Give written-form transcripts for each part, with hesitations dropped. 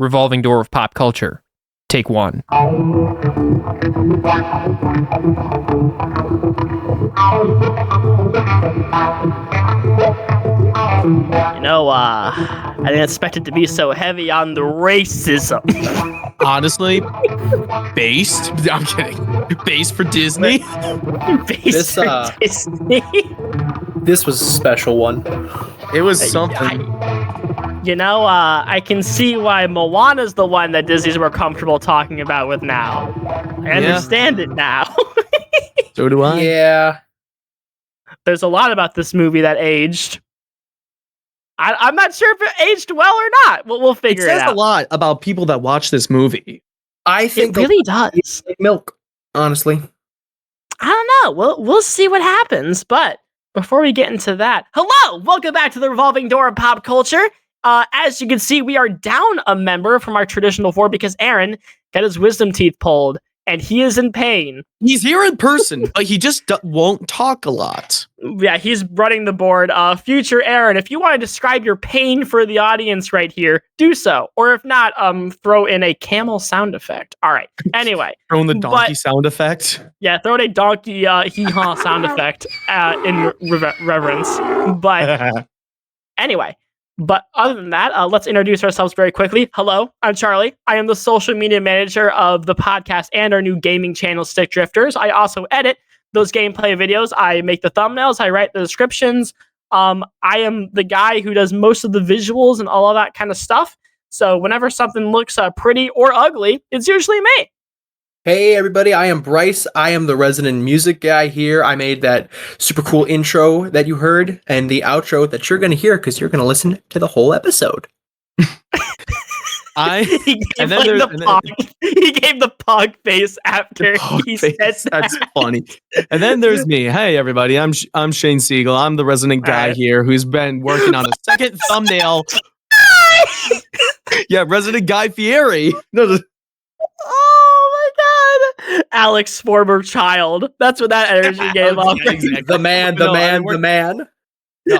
Revolving Door of Pop Culture. Take one. I didn't expect it to be so heavy on the racism. Honestly, based. I'm kidding. Based for Disney. Based for Disney. This was a special one. It was something. I can see why Moana's the one that Disney's more comfortable talking about with now. I understand it now. So do I. Yeah. There's a lot about this movie that aged. I'm not sure if it aged well or not. We'll figure it out. It says a lot about people that watch this movie. I think it really does. Milk, honestly. I don't know. We'll see what happens. But before we get into that, hello! Welcome back to the Revolving Door of Pop Culture. As you can see, we are down a member from our traditional 4 because Aaron got his wisdom teeth pulled, and he is in pain. He's here in person, but he just won't talk a lot. Yeah, he's running the board. Future Aaron, if you want to describe your pain for the audience right here, do so. Or if not, throw in a camel sound effect. All right. Anyway. Throw in the donkey sound effect. Yeah, throw in a donkey hee-haw sound effect in reverence. But anyway. But other than that, let's introduce ourselves very quickly. Hello, I'm Charlie. I am the social media manager of the podcast and our new gaming channel, Stick Drifters. I also edit those gameplay videos. I make the thumbnails. I write the descriptions. I am the guy who does most of the visuals and all of that kind of stuff. So whenever something looks pretty or ugly, it's usually me. Hey everybody, I am Brice. I am the resident music guy here. I made that super cool intro that you heard and the outro that you're going to hear because you're going to listen to the whole episode. He gave the pug face after he said that. That's funny. And then there's me. Hey everybody, I'm Shane Sygiel. I'm the resident guy here who's been working on a second thumbnail. Yeah, resident Guy Fieri. Oh my God, Alex, former child. That's what that energy gave off. Yeah, exactly. The man. No,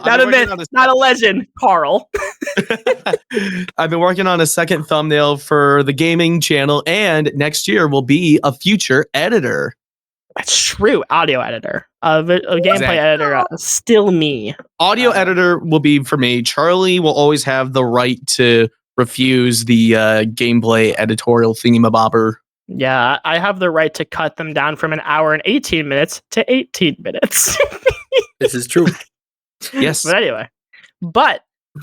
not a myth, not a legend, Carl. I've been working on a second thumbnail for the gaming channel, and next year will be a future editor. That's true. Audio editor, a gameplay editor, still me. Audio editor will be for me. Charlie will always have the right to refuse the gameplay editorial thingamabobber. Yeah, I have the right to cut them down from an hour and 18 minutes to 18 minutes. This is true. Yes. But anyway,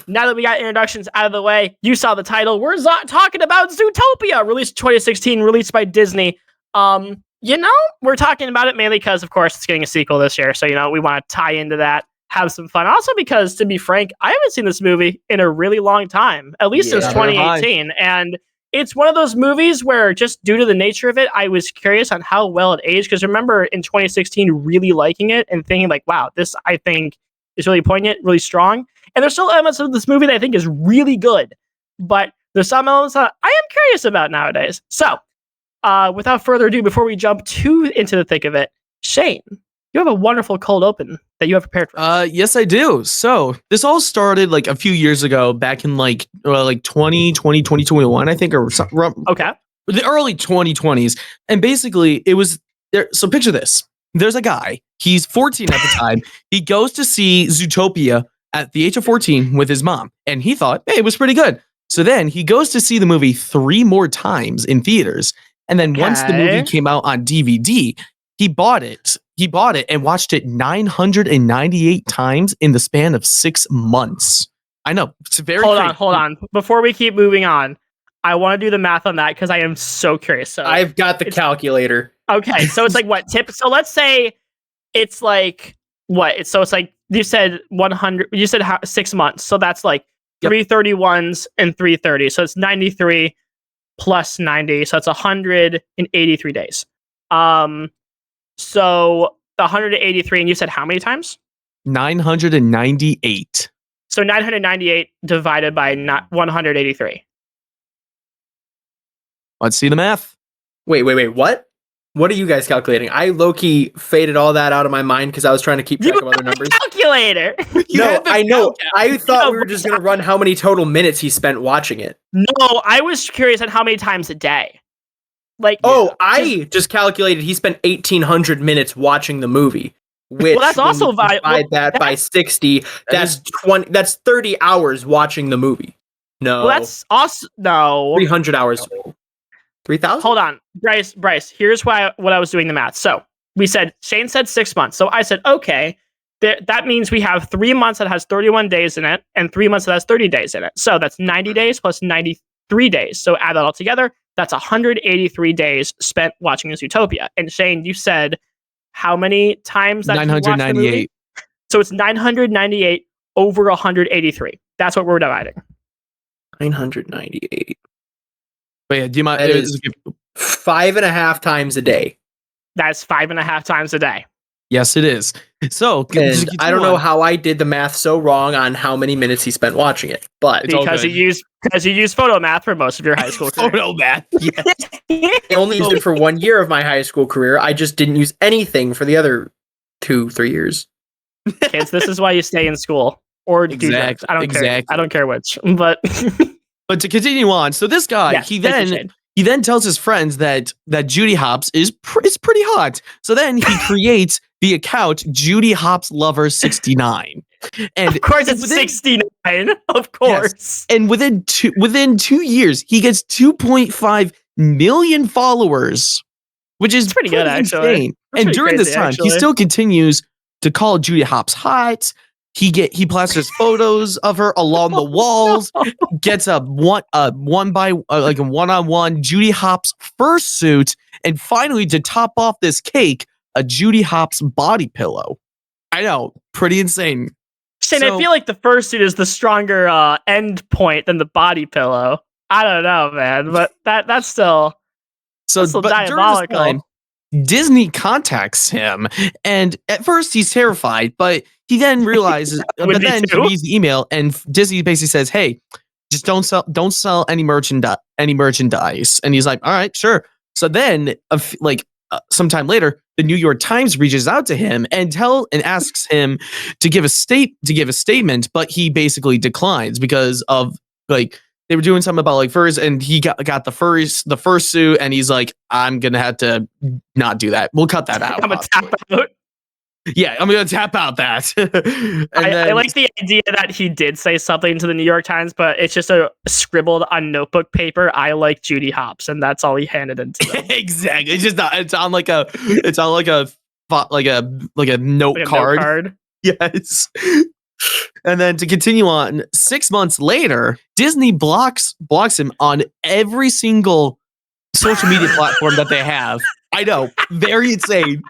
now that we got introductions out of the way, you saw the title. We're talking about Zootopia, released 2016, released by Disney. We're talking about it mainly because, of course, it's getting a sequel this year. So, we want to tie into that, have some fun. Also because, to be frank, I haven't seen this movie in a really long time, at least since 2018. And it's one of those movies where, just due to the nature of it, I was curious on how well it aged. Because remember in 2016, really liking it and thinking like, wow, this, I think, is really poignant, really strong. And there's still elements of this movie that I think is really good. But there's some elements that I am curious about nowadays. So, without further ado, before we jump into the thick of it, Shane, you have a wonderful cold open that you have prepared for us. Yes, I do. So this all started like a few years ago, back in like 2021, I think, or something. Okay. The early 2020s. And basically it was there. So picture this. There's a guy, he's 14 at the time. He goes to see Zootopia at the age of 14 with his mom. And he thought, hey, it was pretty good. So then he goes to see the movie 3 more times in theaters. And then once the movie came out on DVD, he bought it. He bought it and watched it 998 times in the span of 6 months. I know. It's very Hold on. Before we keep moving on, I want to do the math on that because I am so curious. So I've got the calculator. Okay, so it's like what tip? So let's say it's like what? It's like you said 100. You said 6 months. So that's like 331s and 330. So it's 93 plus 90. So it's 183 days. So 183, and you said how many times? 998. So 998 divided by 183. Let's see the math. Wait. What? What are you guys calculating? I low-key faded all that out of my mind because I was trying to keep track You of other have a numbers. calculator. No, I know. I thought No, we were just going to run how many total minutes he spent watching it. No, I was curious on how many times a day. Like, Oh, I just calculated he spent 1,800 minutes watching the movie. Which, well, that's when also you divide that by 60. That's 20. That's 30 hours watching the movie. No, well, that's also no. 300 hours. 3,000. Hold on, Brice. Here's what I was doing the math. So Shane said 6 months. So I said, okay, that means we have 3 months that has 31 days in it, and 3 months that has 30 days in it. So that's 90 days plus 93 days. So add that all together, that's 183 days spent watching Zootopia. And Shane, you said how many times that 998. So it's 998 over 183. That's what we're dividing. 998. But yeah, do you mind? That is 5.5 times a day. That's 5.5 times a day. Yes, it is. So And I don't know how I did the math so wrong on how many minutes he spent watching it, but It's all because good. you used photo math for most of your high school career. Photo math. Yes. I only used it for 1 year of my high school career. I just didn't use anything for the other 2-3 years. Kids, this is why you stay in school or do drugs. I don't care. I don't care which. But But to continue on, so this guy, yes, he thank you, then Shane. he then tells his friends that Judy Hopps is pretty hot. So then he creates the account Judy Hopps Lover 69. And Of course, it's within- 69. Of course. And within 2 years, he gets 2.5 million followers, which is pretty good, actually. insane. That's And pretty during this crazy, time, actually. he still continues to call Judy Hopps hot. He plasters photos of her along the walls. Gets a one-on-one Judy Hopps fursuit, and finally, to top off this cake, a Judy Hopps body pillow. I know, pretty insane. Shane, So- I feel like the fursuit is the stronger end point than the body pillow. I don't know, man, but that's still So, That's so but during this diabolical. time, Disney contacts him, and at first he's terrified, but he then realizes. Would But be then too. he reads the email, and Disney basically says, "Hey, just don't sell any merchandise." And he's like, "All right, sure." So then, sometime later, the New York Times reaches out to him and asks him to give a statement, but he basically declines because of they were doing something about furs, and he got the fursuit, and he's like, I'm gonna have to not do that. We'll cut that out. I'm a tap out. Yeah, I'm gonna tap out that. I like the idea that he did say something to the New York Times, but it's just a scribbled on notebook paper. I like Judy Hopps, and that's all he handed into them. Exactly. It's just it's on like a note Like a card. note card. Yes. And then to continue on, 6 months later, Disney blocks him on every single social media platform that they have. I know, very insane.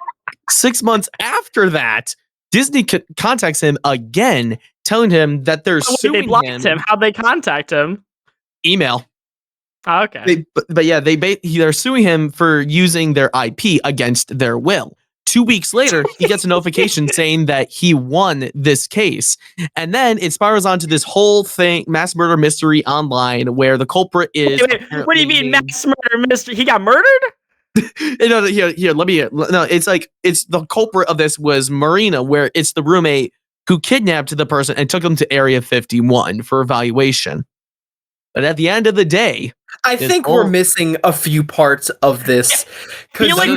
6 months after that, Disney contacts him again, telling him that they're Oh, wait, suing they blocked him. How'd they contact him? Email. Oh, okay. They're suing him for using their IP against their will. 2 weeks later, he gets a notification saying that he won this case. And then it spirals onto this whole thing, mass murder mystery online, where the culprit is. Wait, what do you mean, mass murder mystery? He got murdered? No, here, let me. No, it's the culprit of this was Marina, where it's the roommate who kidnapped the person and took them to Area 51 for evaluation. But at the end of the day, I think we're missing a few parts of this. Feel like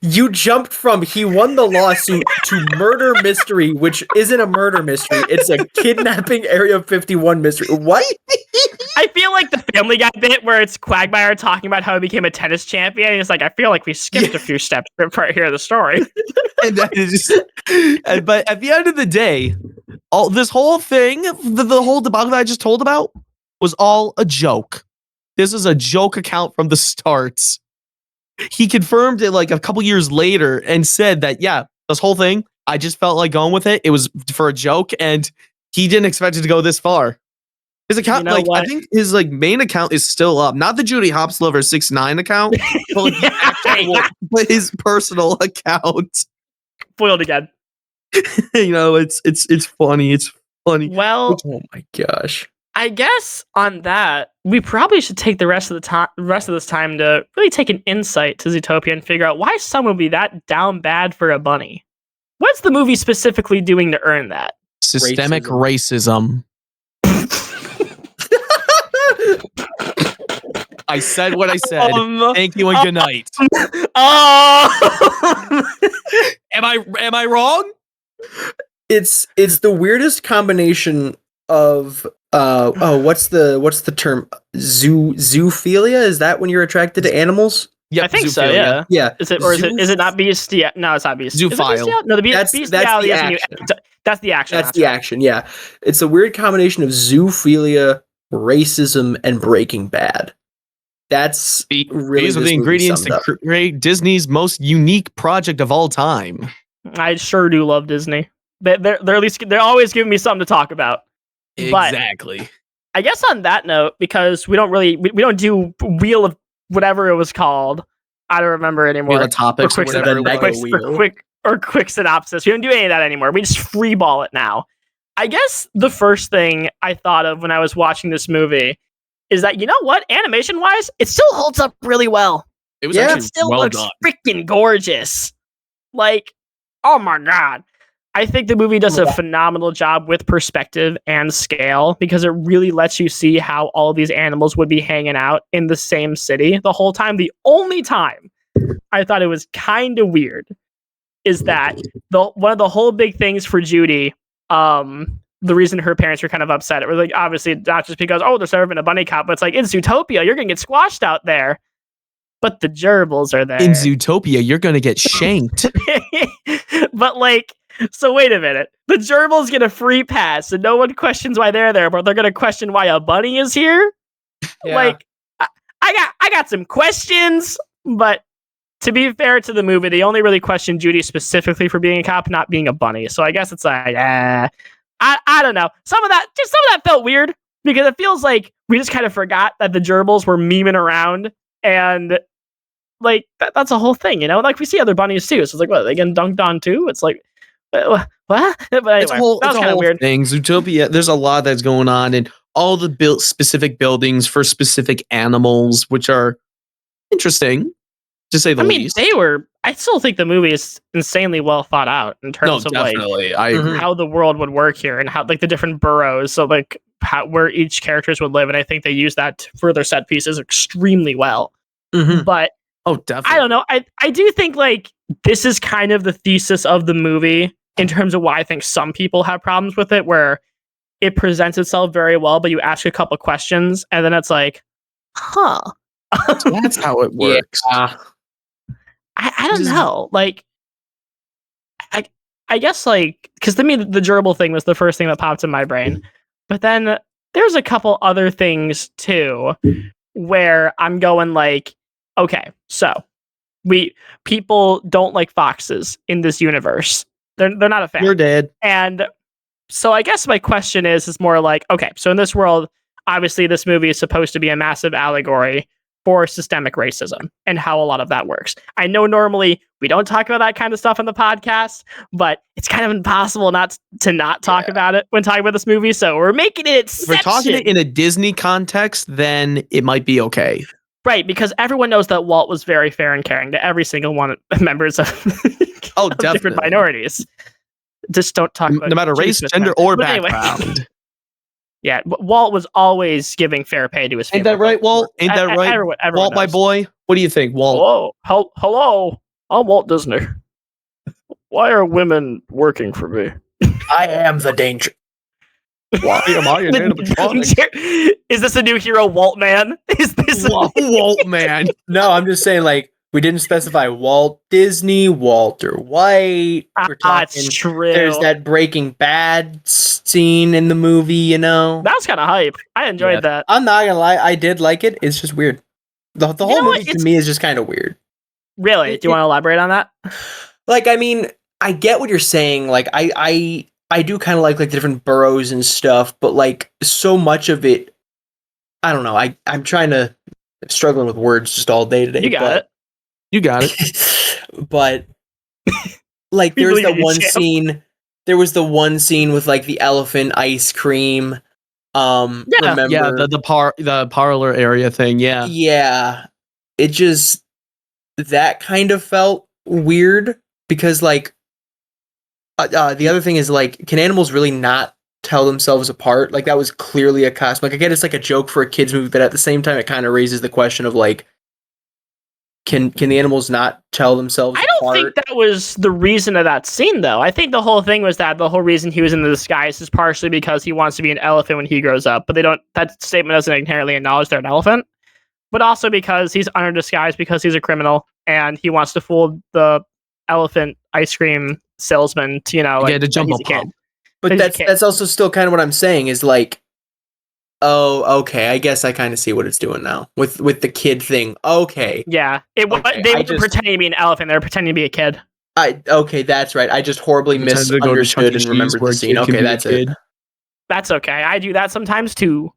You jumped from he won the lawsuit to murder mystery, which isn't a murder mystery. It's a kidnapping Area 51 mystery. What? I feel like the Family Guy bit where it's Quagmire talking about how he became a tennis champion. It's like, I feel like we skipped a few steps right here in the story. But at the end of the day, all this whole thing, the whole debacle that I just told about, was all a joke. This is a joke account from the start. He confirmed it a couple years later and said that, yeah, this whole thing, I just felt like going with it. It was for a joke, and he didn't expect it to go this far. His account, I think his main account is still up. Not the Judy Hopps Lover 69 account, but, but his personal account. Foiled again. It's funny. It's funny. Well, oh my gosh. I guess on that, we probably should take the rest of this time to really take an insight to Zootopia and figure out why someone would be that down bad for a bunny. What's the movie specifically doing to earn that? Systemic racism. I said what I said. Thank you and good night. Am I wrong? It's the weirdest combination of what's the term? Zoophilia? Is that when you're attracted to animals? Yep, I think so. zoophilia. Yeah. Is it not bestiality? No, it's not bestiality. Zoophile. No, That's bestiality the is when you. action. That's the action. That's the action. Yeah, it's a weird combination of zoophilia, racism, and Breaking Bad. That's really these are the ingredients to create Disney's most unique project of all time. I sure do love Disney. They're at least they're always giving me something to talk about. Exactly. But I guess on that note, because we don't do Wheel of whatever it was called. I don't remember anymore. Wheel of Topics or whatever. Quick synopsis. We don't do any of that anymore. We just freeball it now. I guess the first thing I thought of when I was watching this movie is that, you know what, animation wise, it still holds up really well. It was actually it still well looks done. freaking gorgeous. Like, oh my god. I think the movie does a phenomenal job with perspective and scale because it really lets you see how all of these animals would be hanging out in the same city the whole time. The only time I thought it was kind of weird is that one of the whole big things for Judy, the reason her parents were kind of upset, it was like, obviously not just because, they're serving a bunny cop, but it's like, in Zootopia, you're going to get squashed out there. But the gerbils are there. In Zootopia, you're going to get shanked. But like, so wait a minute. The gerbils get a free pass and no one questions why they're there, but they're going to question why a bunny is here? Yeah. Like, I got some questions, but to be fair to the movie, they only really questioned Judy specifically for being a cop, not being a bunny. So I guess it's like, I don't know. Some of that felt weird because it feels like we just kind of forgot that the gerbils were memeing around and like that's a whole thing, you know? Like we see other bunnies too. So it's like, what, are they getting dunked on too? It's like, what? But anyway, It's a whole weird thing. Zootopia, there's a lot that's going on, and all the specific buildings for specific animals, which are interesting, to say the least. I still think the movie is insanely well thought out in terms of definitely. like I agree. how the world would work here and how like the different boroughs, so like where each characters would live, and I think they use that for their set pieces extremely well. Mm-hmm. But definitely. I don't know. I do think like this is kind of the thesis of the movie in terms of why I think some people have problems with it, where it presents itself very well, but you ask a couple questions and then it's like, huh. So that's how it works. Yeah. I don't know. Like, I guess like, because to me, the gerbil thing was the first thing that popped in my brain. But then there's a couple other things too, where I'm going like, okay, so people don't like foxes in this universe. They're not a fan. You're dead. And so I guess my question is more like, okay, so in this world, obviously this movie is supposed to be a massive allegory for systemic racism and how a lot of that works. I know normally we don't talk about that kind of stuff on the podcast, but it's kind of impossible not to talk about it when talking about this movie. So we're making it exception. If we're talking it in a Disney context, then it might be okay. Right, because everyone knows that Walt was very fair and caring to every single one of members of, of different minorities. Just don't talk about no matter race, gender, or background. Anyway. Yeah, Walt was always giving fair pay to his family. Ain't that right, Walt? Ain't that right? Everyone Walt, knows. my boy. What do you think, Walt? Hello. I'm Walt Disney. Why are women working for me? I am the danger. Why am I an animatronic? Is this a new hero, Walt Man? Is this Walt Man? No, I'm just saying, like, we didn't specify Walt Disney, Walter White. We're talking, it's true. There's that Breaking Bad scene in the movie, you know? That was kind of hype. I enjoyed that. I'm not gonna lie, I did like it. It's just weird. The whole movie to me is just kind of weird. Really? Do you want to elaborate on that? Like, I mean, I get what you're saying. Like, I do kind of like the different boroughs and stuff, but like so much of it, I don't know. I'm struggling with words just all day today. You got it. You got it. But like there was the one scene with like the elephant ice cream. Yeah. Remember? Yeah, the parlor area thing. Yeah. Yeah. It just that kind of felt weird because like the other thing is like, can animals really not tell themselves apart? Like that was clearly a costume. Like again, it's like a joke for a kids movie, but at the same time, it kind of raises the question of like, can the animals not tell themselves I don't apart? think that was the reason of that scene, though. I think the whole thing was that the whole reason he was in the disguise is partially because he wants to be an elephant when he grows up, but that statement doesn't inherently acknowledge they're an elephant, but also because he's under disguise because he's a criminal and he wants to fool the elephant ice cream salesman to, Get a jumbo he's a kid. pop. But that's also still kind of what I'm saying is like, oh, okay, I guess I kind of see what it's doing now with the kid thing. Okay. Yeah. Okay, They were pretending to be an elephant. They were pretending to be a kid. Okay, that's right. I just horribly Pretend to go to Chuck E. misunderstood and Cheese remembered where the a scene. kid can Okay, be a that's kid. it. That's okay. I do that sometimes too.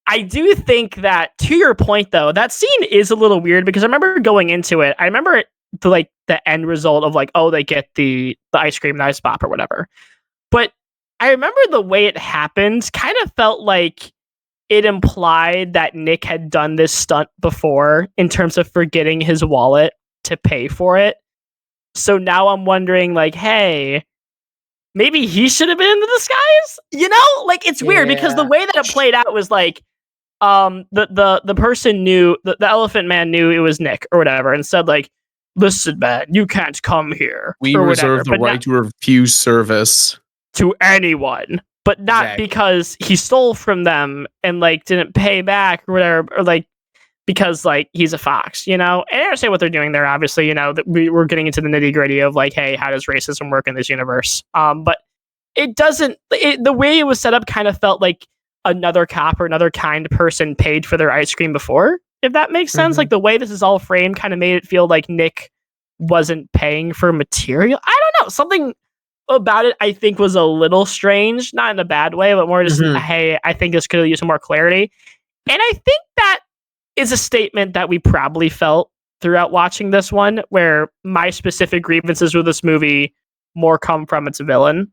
I do think that, to your point, though, that scene is a little weird because I remember going into it. I remember it to like the end result of like, oh, they get the ice cream, the ice pop or whatever. But I remember the way it happened kind of felt like it implied that Nick had done this stunt before in terms of forgetting his wallet to pay for it. So now I'm wondering, like, hey, maybe he should have been in the disguise? You know? Like, it's weird because the Yeah. way that it played out was like, the person knew, the elephant man knew it was Nick or whatever and said, like, listen, man, you can't come here. We or reserve whatever, the but right to refuse service. to anyone, but not Exactly. because he stole from them and like didn't pay back or whatever, or like because like he's a fox, you know. And I understand what they're doing there. Obviously, you know that we're getting into the nitty gritty of like, hey, how does racism work in this universe? But it doesn't. The way it was set up kind of felt like another cop or another kind person paid for their ice cream before. If that makes sense, Mhm. like the way this is all framed kind of made it feel like Nick wasn't paying for material. I don't know, something about it I think was a little strange, not in a bad way, but more just, Mhm. hey, I think this could use some more clarity. And I think that is a statement that we probably felt throughout watching this one, where my specific grievances with this movie more come from its villain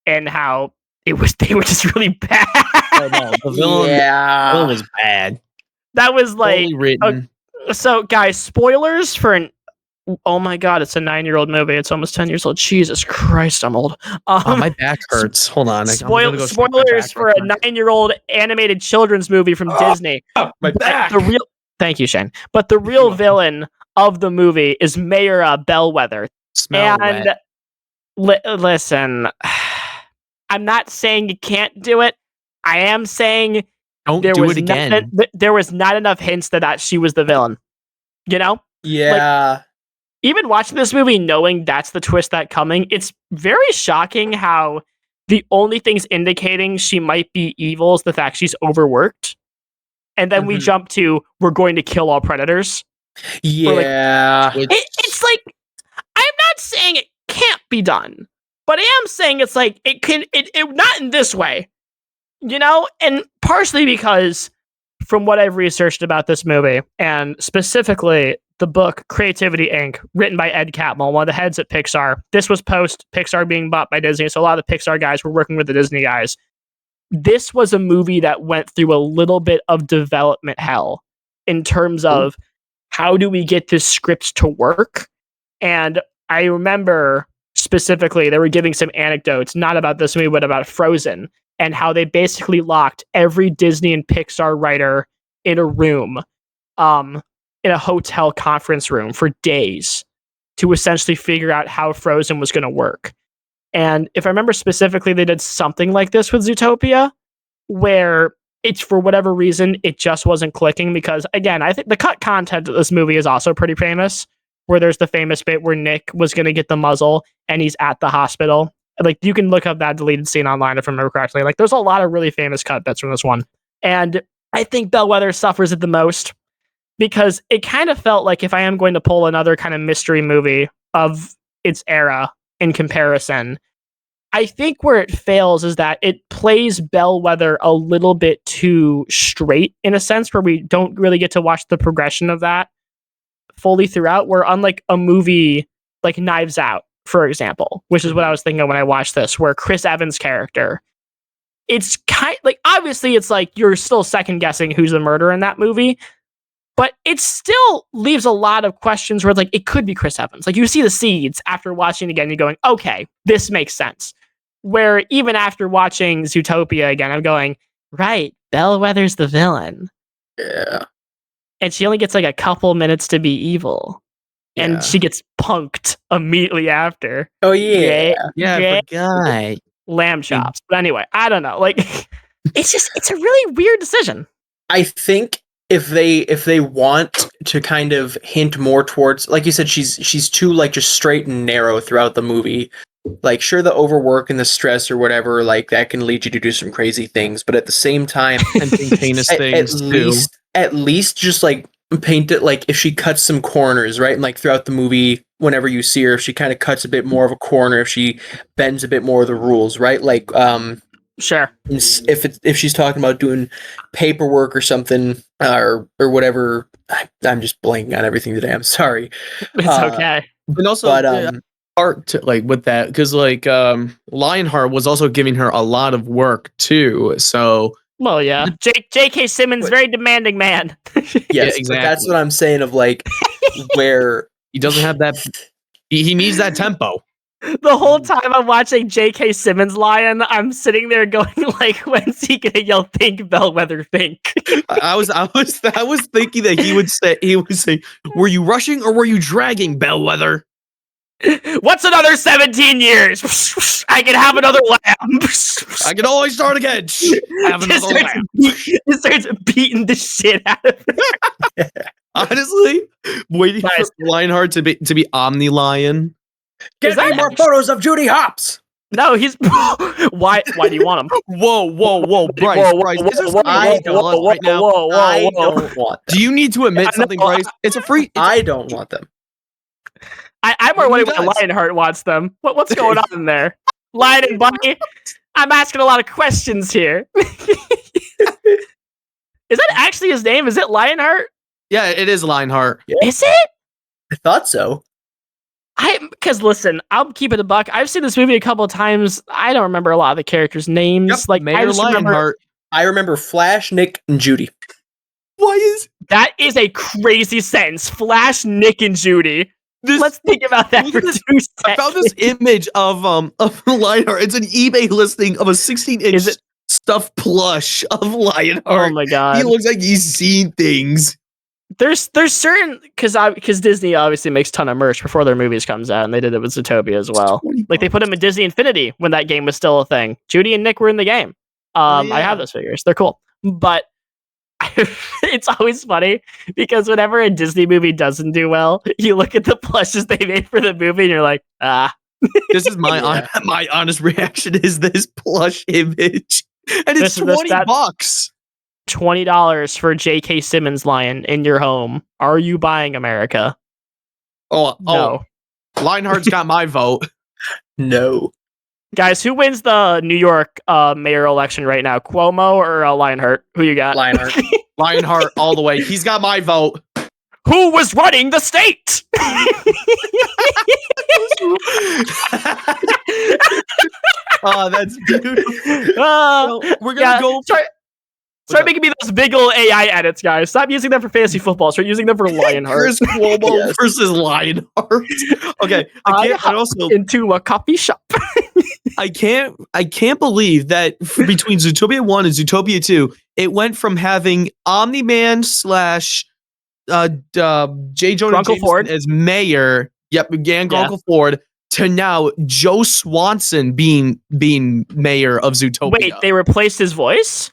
and how they were just really bad. Oh, no, the villain Yeah. was bad. That was like, Poorly written. so guys, spoilers for an, oh my god, it's a 9-year-old movie. It's almost 10 years old. Jesus Christ, I'm old. Oh, my back hurts. Hold on. I'm gonna go stretch my Spoilers back for real a quick. 9-year-old animated children's movie from Disney. My But back. thank you, Shane. But the real villain of the movie is Mayor Bellwether. Smell And wet. listen, I'm not saying you can't do it. I am saying Don't there do was it again. there was not enough hints that she was the villain. You know? Yeah. Even watching this movie knowing that's the twist that's coming, it's very shocking how the only things indicating she might be evil is the fact she's overworked. And then we Mhm. jump to, we're going to kill all predators. Yeah. It's like, I'm not saying it can't be done, but I am saying it's like, it can, it not in this way, you know? And partially because from what I've researched about this movie, and specifically the book Creativity Inc., written by Ed Catmull, one of the heads at Pixar. This was post Pixar being bought by Disney, so a lot of the Pixar guys were working with the Disney guys. This was a movie that went through a little bit of development hell in terms of how do we get this script to work? And I remember specifically they were giving some anecdotes, not about this movie, but about Frozen, and how they basically locked every Disney and Pixar writer in a room, in a hotel conference room for days to essentially figure out how Frozen was going to work. And if I remember specifically, they did something like this with Zootopia, where it's for whatever reason, it just wasn't clicking because, again, I think the cut content of this movie is also pretty famous, where there's the famous bit where Nick was going to get the muzzle and he's at the hospital. Like, you can look up that deleted scene online if I remember correctly. Like, there's a lot of really famous cut bits from this one. And I think Bellwether suffers it the most because it kind of felt like if I am going to pull another kind of mystery movie of its era in comparison, I think where it fails is that it plays Bellwether a little bit too straight in a sense where we don't really get to watch the progression of that fully throughout, where unlike a movie like Knives Out, for example, which is what I was thinking of when I watched this, where Chris Evans' character it's kind like obviously it's like you're still second guessing who's the murderer in that movie, but it still leaves a lot of questions where it's like it could be Chris Evans. Like you see the seeds after watching it again, you're going, okay, this makes sense. Where even after watching Zootopia again, I'm going, right, Bellwether's the villain. Yeah. And she only gets like a couple minutes to be evil. Yeah. And she gets punked immediately after. Oh yeah. Yeah, I forgot. Lamb chops. But anyway, I don't know. Like it's a really weird decision. I think if they want to kind of hint more towards, like you said, she's too like just straight and narrow throughout the movie. Like sure, the overwork and the stress or whatever, like that can lead you to do some crazy things, but at the same time, And think heinous things too. at least just like paint it like if she cuts some corners, right? And like throughout the movie, whenever you see her, if she kind of cuts a bit more of a corner, if she bends a bit more of the rules, right? Like Sure. if she's talking about doing paperwork or something or whatever, I'm just blanking on everything today. I'm sorry. It's okay. And also, But part to, like with that, because like Lionheart was also giving her a lot of work too. So Well, yeah. J.K. Simmons, very demanding man. yes, exactly. but that's what I'm saying of like where he doesn't have that. He needs that tempo. The whole time I'm watching J.K. Simmons Lion, I'm sitting there going like, when's he gonna yell "Think Bellwether, think"? I was thinking that he would say, "Were you rushing or were you dragging, Bellwether?" What's another 17 years? I can have another lamb. I can always start again. Have another lamb. He starts beating the shit out of it. Honestly, waiting for Lionheart to be Omni Lion. get me more photos of Judy Hopps. No, he's why do you want him? Whoa, Brice, Brice. Is there something I wrong right now? I don't want them. Do you need to admit something, Brice? It's a free. I don't want them. I'm more wondering why does? Lionheart wants them. What's going on in there? Lion and Bunny? I'm asking a lot of questions here. Is that actually his name? Is it Lionheart? Yeah, it is Lionheart. Is it? I thought so. Because listen, I'll keep it a buck. I've seen this movie a couple of times. I don't remember a lot of the characters' names. Yep, Like Mayor I just remember Lionheart. I remember Flash, Nick, and Judy. Why is that is a crazy sentence. Flash, Nick, and Judy. this? Let's think about that for 2 seconds. I found this image of Lionheart. It's an eBay listing of a 16-inch Is it- stuffed plush of Lionheart. Oh my god. He looks like he's seen things. There's certain because Disney obviously makes a ton of merch before their movies comes out, and they did it with Zootopia as well. Like they put them in Disney Infinity when that game was still a thing. Judy and Nick were in the game. I have those figures. They're cool, but it's always funny because whenever a Disney movie doesn't do well, you look at the plushes they made for the movie, and you're like, ah. This is my my honest reaction is this plush image, and it's $20. $20 for J.K. Simmons Lion in your home. Are you buying America? No. No. Lionheart's got my vote. No. Guys, who wins the New York mayor election right now? Cuomo or Lionheart? Who you got? Lionheart. Lionheart all the way. He's got my vote. Who was running the state? Oh, that's beautiful. We're gonna go. Start making me those big old AI edits, guys. Stop using them for fantasy football. Start using them for Lionheart. Chris Cuomo versus Lionheart. Okay, I also into a coffee shop. I can't believe that between Zootopia 1 and Zootopia 2, it went from having Omni-Man / J. Jonah Jameson Ford as mayor. Yep, again, Grunkle Ford. To now, Joe Swanson being mayor of Zootopia. Wait, they replaced his voice?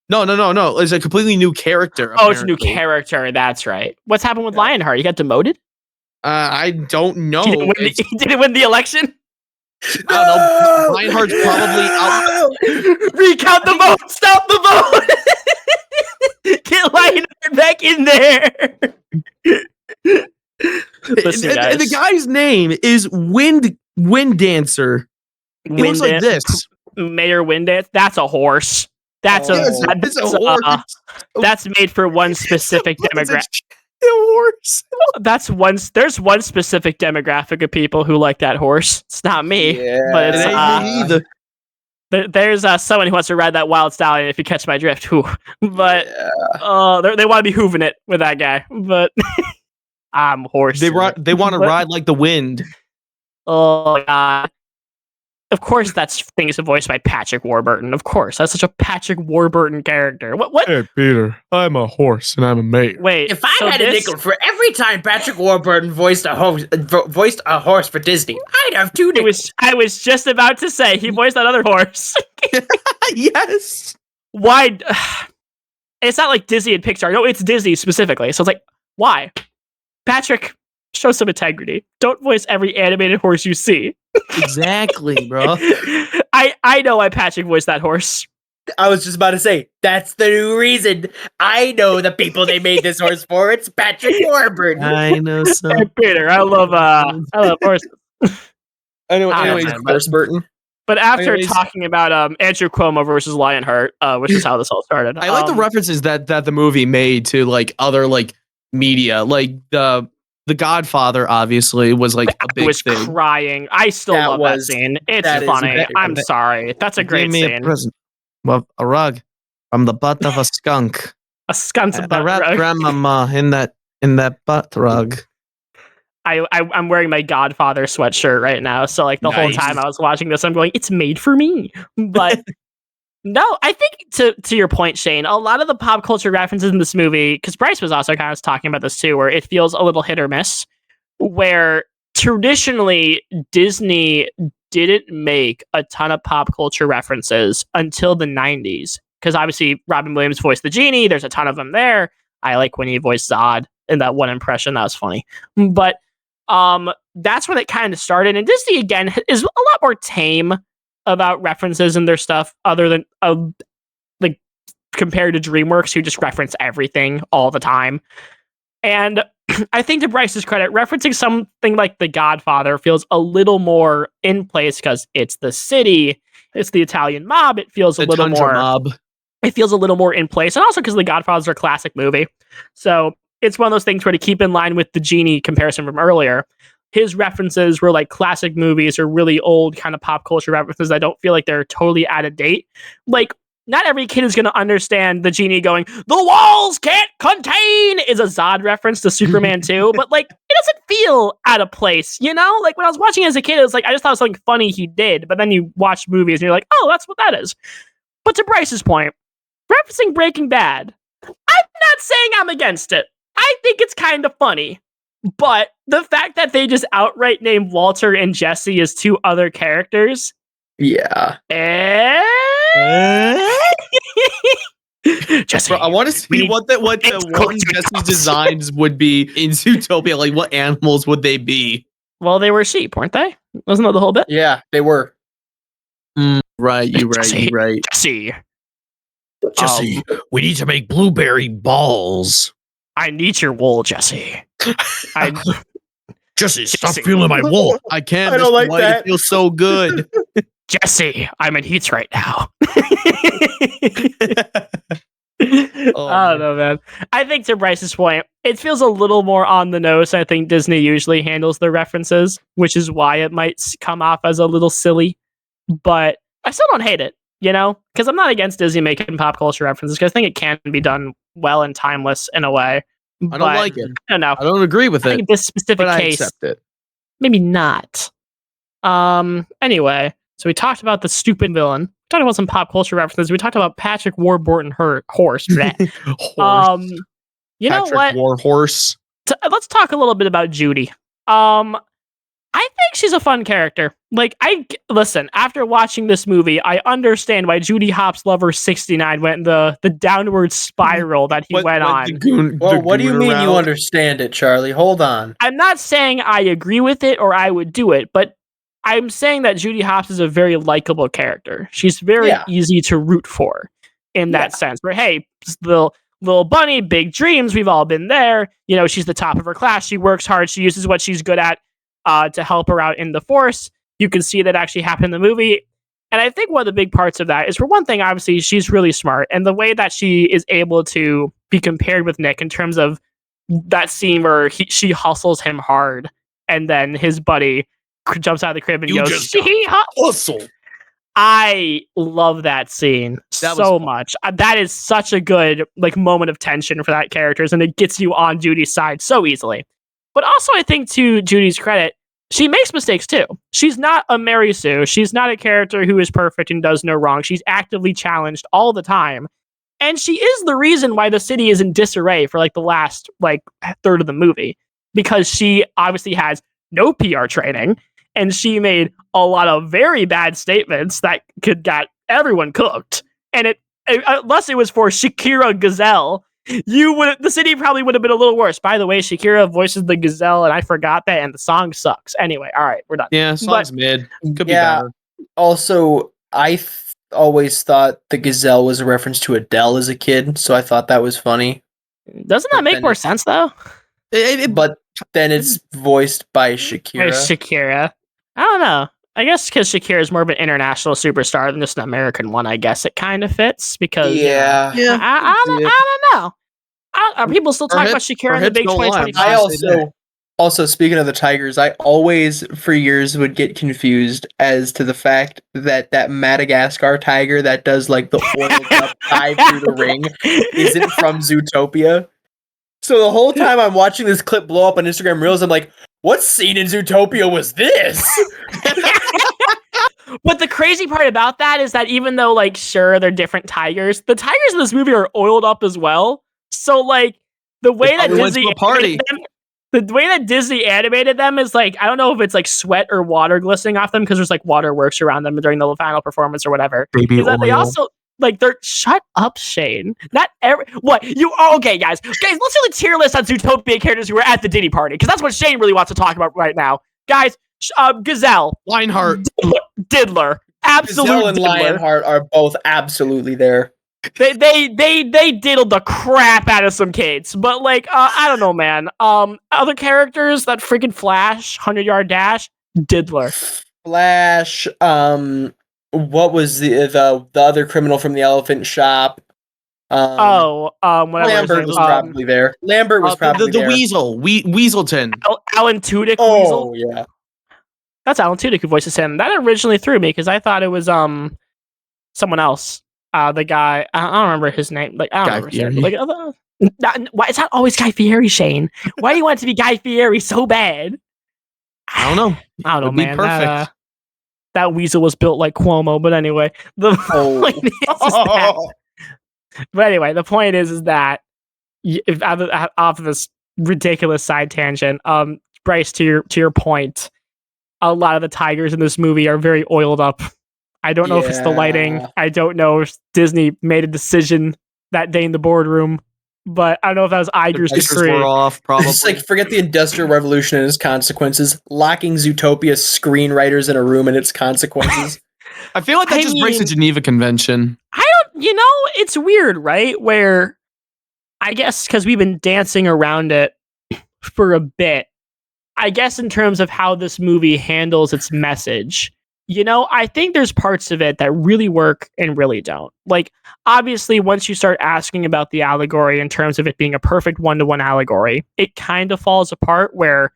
No. It's a completely new character. Oh, it's a new character. That's right. What's happened with Lionheart? He got demoted? I don't know. He didn't win the election? I don't know. Lionheart's probably out. Recount the vote. Stop the vote. Get Lionheart back in there. Listen, and the guy's name is Wind Dancer. He looks like this. Mayor Wind Dance. That's a horse. That's it's a horse. That's made for one specific demographic. Horse. There's one specific demographic of people who like that horse. It's not me, Yeah, but it's it ain't me either. There's someone who wants to ride that wild stallion. If you catch my drift, but they want to be hooving it with that guy. But I'm horse. They want to ride like the wind. Oh God. Of course, that thing is voiced by Patrick Warburton. Of course, that's such a Patrick Warburton character. What? Hey, Peter, I'm a horse and I'm a mayor. Wait, If I had a nickel for every time Patrick Warburton voiced a horse for Disney, I'd have 2 nickels. I was just about to say he voiced that other horse. Yes. Why? It's not like Disney and Pixar. No, it's Disney specifically. So it's like, why? Patrick, show some integrity. Don't voice every animated horse you see. Exactly, bro. I know why Patrick voiced that horse. I was just about to say, that's the new reason. I know the people they made this horse for. It's Patrick Warburton. I know some. Hey, Peter, I love horses. I know. Ah, Anyways, man, horse Burton. But after talking about Andrew Cuomo versus Lionheart, which is how this all started, I like the references that the movie made to like other like media, like the Godfather obviously was like a big was thing. Crying. I still love that scene. It's funny. I'm sorry. That's a great scene. Well, a rug from the butt of a skunk. A skunk's butt I wrapped rug. grandmama in that butt rug. I'm wearing my Godfather sweatshirt right now, so like the whole time I was watching this, I'm going, it's made for me. But no, I think to your point, Shane, a lot of the pop culture references in this movie, because Brice was also kind of talking about this too, where it feels a little hit or miss, where traditionally Disney didn't make a ton of pop culture references until the 90s. Because obviously Robin Williams voiced the genie, there's a ton of them there. I like when he voiced Zod in that one impression, that was funny. But that's when it kind of started. And Disney, again, is a lot more tame about references in their stuff, other than like compared to DreamWorks, who just reference everything all the time. And I think to Brice's credit, referencing something like The Godfather feels a little more in place because it's the city, it's the Italian mob. It feels a little more mob. It feels a little more in place, and also because The Godfather's a classic movie, so it's one of those things where to keep in line with the genie comparison from earlier. His references were like classic movies or really old kind of pop culture references. I don't feel like they're totally out of date. Like, not every kid is going to understand the genie going, "The walls can't contain" is a Zod reference to Superman 2, but like, it doesn't feel out of place, you know? Like, when I was watching it as a kid, it was like, I just thought it was something funny he did, but then you watch movies and you're like, oh, that's what that is. But to Brice's point, referencing Breaking Bad, I'm not saying I'm against it. I think it's kind of funny. But the fact that they just outright named Walter and Jesse as 2 other characters. Yeah. Jesse. Bro, I want to see what the one Jesse's designs would be in Zootopia. Like, what animals would they be? Well, they were sheep, weren't they? Wasn't that the whole bit? Yeah, they were. Right, you're right. Jesse. We need to make blueberry balls. I need your wool, Jesse. Jesse, stop feeling my wool. I can't. I don't like that. It feels so good. Jesse, I'm in heats right now. Oh, I don't know, man. I think to Brice's point, it feels a little more on the nose. I think Disney usually handles their references, which is why it might come off as a little silly. But I still don't hate it, you know? Because I'm not against Disney making pop culture references, because I think it can be done well and timeless in a way. I don't like it. I don't know. I don't agree with I it. think in this specific But case, I accept it. maybe not. Anyway, so we talked about the stupid villain. We talked about some pop culture references. We talked about Patrick Warburton horse. You Horse. You know Patrick what? Warhorse. Let's talk a little bit about Judy. I think she's a fun character. Like, listen, after watching this movie, I understand why Judy Hopps Lover 69 went in the downward spiral that he went on. What do you mean you understand it, Charlie? Hold on. I'm not saying I agree with it or I would do it, but I'm saying that Judy Hopps is a very likable character. She's very easy to root for in that sense. Where, hey, the little bunny, big dreams, we've all been there. You know, she's the top of her class. She works hard. She uses what she's good at to help her out in the Force. You can see that actually happen in the movie. And I think one of the big parts of that is, for one thing, obviously, she's really smart. And the way that she is able to be compared with Nick in terms of that scene where she hustles him hard, and then his buddy jumps out of the crib and goes, "She hustle." I love that scene That was so fun. much. That is such a good like moment of tension for that character, and it gets you on Judy's side so easily. But also, I think to Judy's credit, she makes mistakes too. She's not a Mary Sue. She's not a character who is perfect and does no wrong. She's actively challenged all the time. And she is the reason why the city is in disarray for like the last like third of the movie, because she obviously has no PR training and she made a lot of very bad statements that could got everyone cooked. And unless it was for Shakira Gazelle, the city probably would have been a little worse. By the way, Shakira voices the gazelle, and I forgot that, and the song sucks. Anyway, all right, we're done. Yeah, song's mid. Could be Yeah. better. Also, I always thought the gazelle was a reference to Adele as a kid, so I thought that was funny. Doesn't that make more sense though? But then it's voiced by Shakira. Shakira. I don't know. I guess because Shakira is more of an international superstar than just an American one, I guess it kind of fits because Yeah. I don't know. Are people still talking about Shakira in the big 2025? I also speaking of the Tigers, I always for years would get confused as to the fact that Madagascar tiger that does like the oiled up dive through the ring isn't from Zootopia. So the whole time I'm watching this clip blow up on Instagram Reels, I'm like, what scene in Zootopia was this? But the crazy part about that is that even though, like, sure, they're different tigers, the tigers in this movie are oiled up as well. So, like, the way that Disney animated them is like, I don't know if it's like sweat or water glistening off them because there's like waterworks around them during the final performance or whatever. Baby is that they also like they're shut up, Shane. Not every what you okay, guys. Let's do the tier list on Zootopia characters who were at the Diddy party because that's what Shane really wants to talk about right now, guys. Gazelle, Lionheart, Diddler, absolute Gazelle and Diddler. Lionheart are both absolutely there. They diddled the crap out of some kids, but like I don't know, man. Other characters, that freaking Flash, 100-yard dash, Diddler. Flash. What was the other criminal from the Elephant Shop? Whatever. Lambert was probably there. Lambert was probably the there. Weasel, Weaselton. Alan Tudyk. Oh Weasel. yeah, that's Alan Tudyk who voices him. That originally threw me because I thought it was someone else. The guy, I don't remember his name. Like I don't remember his name. Why it's not always Guy Fieri, Shane? Why do you want it to be Guy Fieri so bad? I don't know. I don't know, man. Perfect. That weasel was built like Cuomo, but anyway, the point is that. But anyway, the point is that if off of this ridiculous side tangent, Brice, to your point, a lot of the tigers in this movie are very oiled up. I don't know if it's the lighting. I don't know if Disney made a decision that day in the boardroom, but I don't know if that was Iger's decree. Were off, probably. It's like forget the Industrial Revolution and its consequences. Locking Zootopia screenwriters in a room and its consequences. I feel like that just breaks the Geneva Convention. It's weird, right? Where I guess because we've been dancing around it for a bit, I guess in terms of how this movie handles its message, I think there's parts of it that really work and really don't. Like, obviously, once you start asking about the allegory in terms of it being a perfect one-to-one allegory, it kind of falls apart where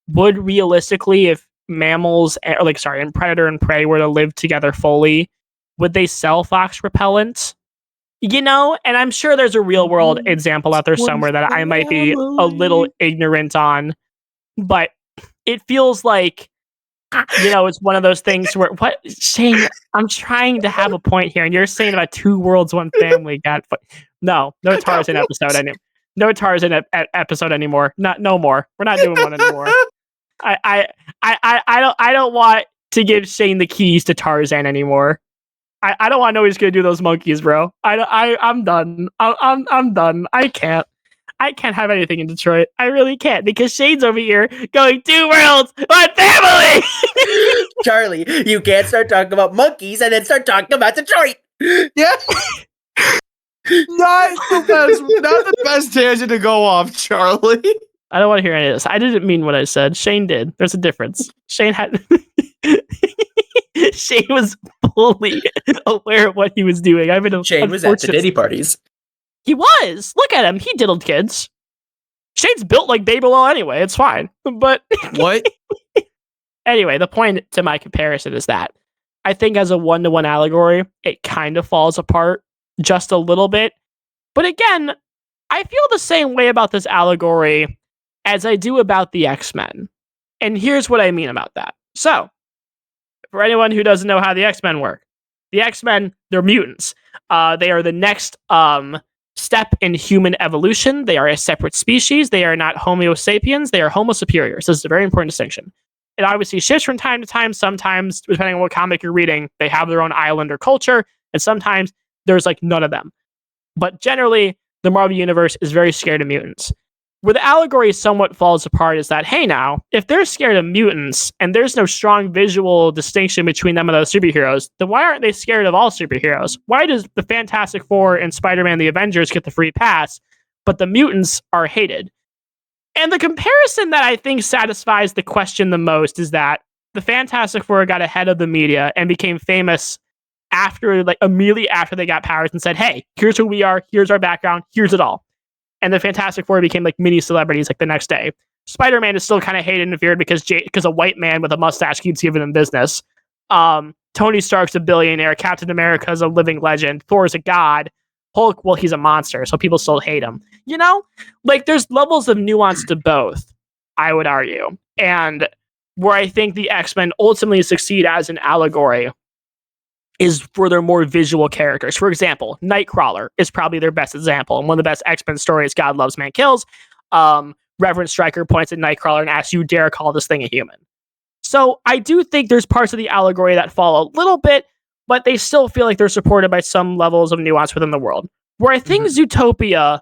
would realistically, if mammals, and predator and prey were to live together fully, would they sell fox repellent? And I'm sure there's a real world example out there somewhere that I might be a little ignorant on, but it feels like, it's one of those things where, what, Shane, I'm trying to have a point here, and you're saying about two worlds, one family. God, no Tarzan episode anymore. No Tarzan episode anymore. No more. We're not doing one anymore. I don't want to give Shane the keys to Tarzan anymore. I don't want to know he's gonna do those monkeys, bro. I'm done. I'm done. I can't have anything in Detroit. I really can't because Shane's over here going two worlds, one family. Charlie, you can't start talking about monkeys and then start talking about Detroit. Yeah. Not the best tangent to go off, Charlie. I don't want to hear any of this. I didn't mean what I said. Shane did. There's a difference. Shane was fully aware of what he was doing. Shane was at the Diddy parties. He was. Look at him. He diddled kids. Shane's built like Babylon anyway. It's fine. But what? Anyway, the point to my comparison is that I think as a one-to-one allegory, it kind of falls apart just a little bit. But again, I feel the same way about this allegory as I do about the X-Men. And here's what I mean about that. So, for anyone who doesn't know how the X-Men work, the X-Men, they're mutants. They are the next step in human evolution. They are a separate species. They are not Homo sapiens. They are Homo superiors. This is a very important distinction. It obviously shifts from time to time. Sometimes, depending on what comic you're reading, they have their own island or culture. And sometimes there's like none of them. But generally, the Marvel Universe is very scared of mutants. Where the allegory somewhat falls apart is that, hey now, if they're scared of mutants and there's no strong visual distinction between them and other superheroes, then why aren't they scared of all superheroes? Why does the Fantastic Four and Spider-Man and the Avengers get the free pass, but the mutants are hated? And the comparison that I think satisfies the question the most is that the Fantastic Four got ahead of the media and became famous after, like, immediately after they got powers and said, hey, here's who we are, here's our background, here's it all. And the Fantastic Four became like mini celebrities like the next day. Spider-Man is still kind of hated and feared because a white man with a mustache keeps giving him business. Tony Stark's a billionaire. Captain America is a living legend. Thor's a god. Hulk, well, he's a monster, so people still hate him. You know? Like, there's levels of nuance to both, I would argue. And where I think the X-Men ultimately succeed as an allegory is for their more visual characters. For example, Nightcrawler is probably their best example. And one of the best X-Men stories, God Loves, Man Kills. Reverend Stryker points at Nightcrawler and asks, you dare call this thing a human? So I do think there's parts of the allegory that fall a little bit, but they still feel like they're supported by some levels of nuance within the world. Where I think Zootopia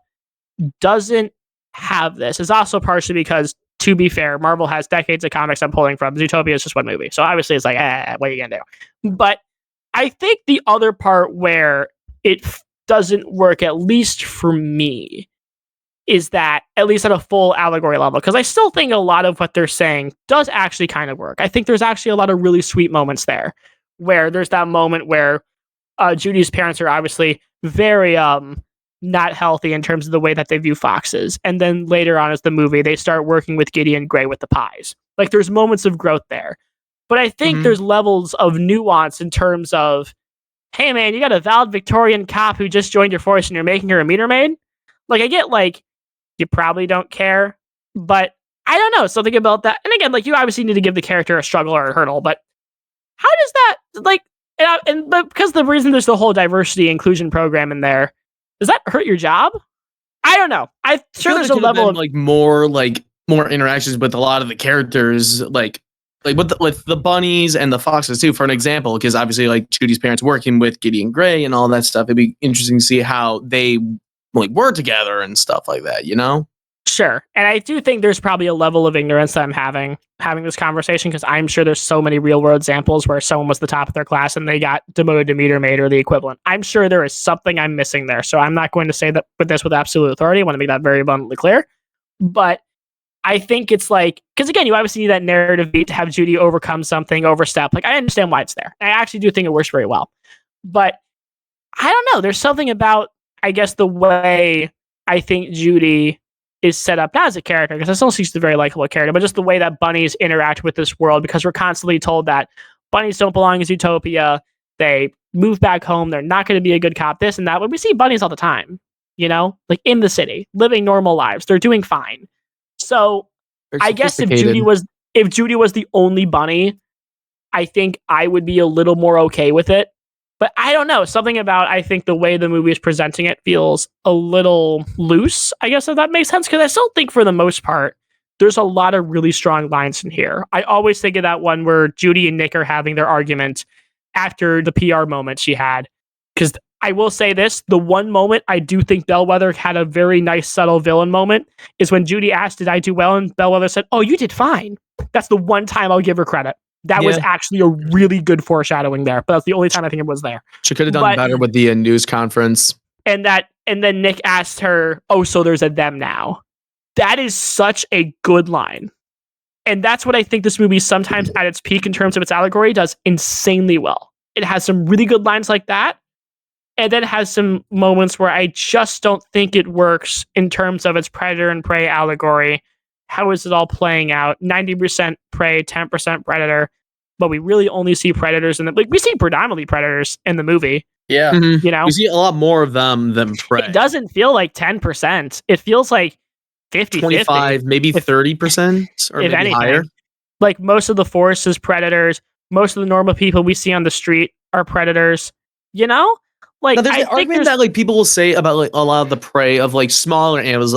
doesn't have this is also partially because, to be fair, Marvel has decades of comics I'm pulling from. Zootopia is just one movie. So obviously it's like, what are you going to do? But I think the other part where it doesn't work, at least for me, is that, at least at a full allegory level, because I still think a lot of what they're saying does actually kind of work. I think there's actually a lot of really sweet moments there, where there's that moment where Judy's parents are obviously very not healthy in terms of the way that they view foxes. And then later on as the movie, they start working with Gideon Grey with the pies. Like, there's moments of growth there. But I think there's levels of nuance in terms of, hey man, you got a valedictorian cop who just joined your force and you're making her a meter maid? Like, I get, like, you probably don't care, but I don't know, something about that. And again, like, you obviously need to give the character a struggle or a hurdle, but how does that, like, but because the reason there's the whole diversity inclusion program in there, does that hurt your job? I don't know. I'm sure there's a level of more interactions with a lot of the characters, like with the bunnies and the foxes too, for an example, because obviously, like, Judy's parents working with Gideon Grey and all that stuff, it'd be interesting to see how they like were together and stuff like that, you know? Sure. And I do think there's probably a level of ignorance that I'm having this conversation, because I'm sure there's so many real world examples where someone was the top of their class and they got demoted to meter maid or the equivalent. I'm sure there is something I'm missing there. So I'm not going to say that with this with absolute authority. I want to make that very abundantly clear. But I think it's like, because again, you obviously need that narrative beat to have Judy overcome something, overstep. Like, I understand why it's there. I actually do think it works very well. But I don't know. There's something about, I guess, the way I think Judy is set up, not as a character, because I still see she's a very likable character, but just the way that bunnies interact with this world, because we're constantly told that bunnies don't belong in Zootopia. They move back home. They're not going to be a good cop, this and that. But we see bunnies all the time, you know, like in the city, living normal lives. They're doing fine. So I guess if Judy was the only bunny, I think I would be a little more okay with it. But I don't know. Something about, I think, the way the movie is presenting it feels a little loose, I guess, if that makes sense. Because I still think, for the most part, there's a lot of really strong lines in here. I always think of that one where Judy and Nick are having their argument after the PR moment she had. Because I will say this, the one moment I do think Bellwether had a very nice, subtle villain moment is when Judy asked, did I do well? And Bellwether said, oh, you did fine. That's the one time I'll give her credit. That was actually a really good foreshadowing there, but that's the only time I think it was there. She could have done better with the news conference. And then Nick asked her, oh, so there's a them now. That is such a good line. And that's what I think this movie, sometimes at its peak in terms of its allegory, does insanely well. It has some really good lines like that. And then has some moments where I just don't think it works in terms of its predator and prey allegory. How is it all playing out? 90% prey, 10% predator. but we really only see predators in the we see predominantly predators in the movie. Yeah. Mhm. You know, We see a lot more of them than prey. it doesn't feel like 10%. It feels like 50-50. 25, maybe 30%, or if maybe anything. higher. Like most of the forest is predators. Most of the normal people we see on the street are predators. You know, like Now, there's I an think argument that like people will say about like a lot of the prey of like smaller animals,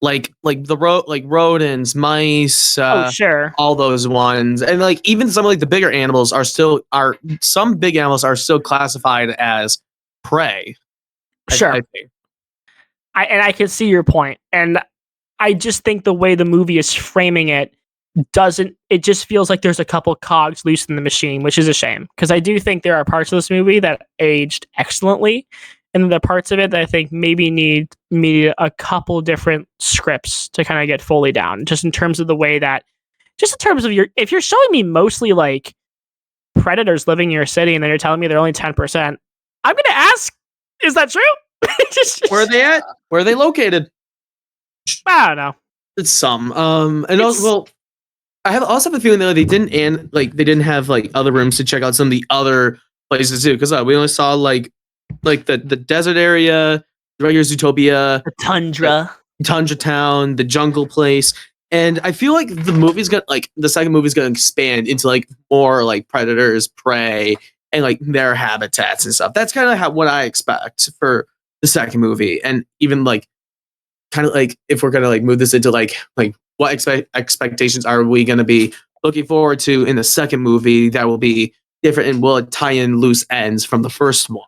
like rodents, mice, sure. all those ones, and like even some of like the bigger animals some big animals are still classified as prey. Sure. I think. I can see your point, and I just think the way the movie is framing it it just feels like there's a couple cogs loose in the machine, which is a shame, because I do think there are parts of this movie that aged excellently, and the parts of it that I think maybe need a couple different scripts to kind of get fully down, just in terms of the way that, just in terms of if you're showing me mostly like predators living in your city and then you're telling me they're only 10%, I'm gonna ask, is that true? Where are they at? Where are they located? I don't know. It's some. And also, well, I also have a feeling that they didn't have like other rooms to check out some of the other places too, because we only saw like the desert area, the regular Zootopia, The tundra. Tundra Town, the jungle place, and I feel like the second movie's gonna expand into like more like predators, prey, and like their habitats and stuff. That's kind of what I expect for the second movie, and even like kind of like if we're gonna like move this into like what expectations are we gonna be looking forward to in the second movie that will be different, and will it tie in loose ends from the first one?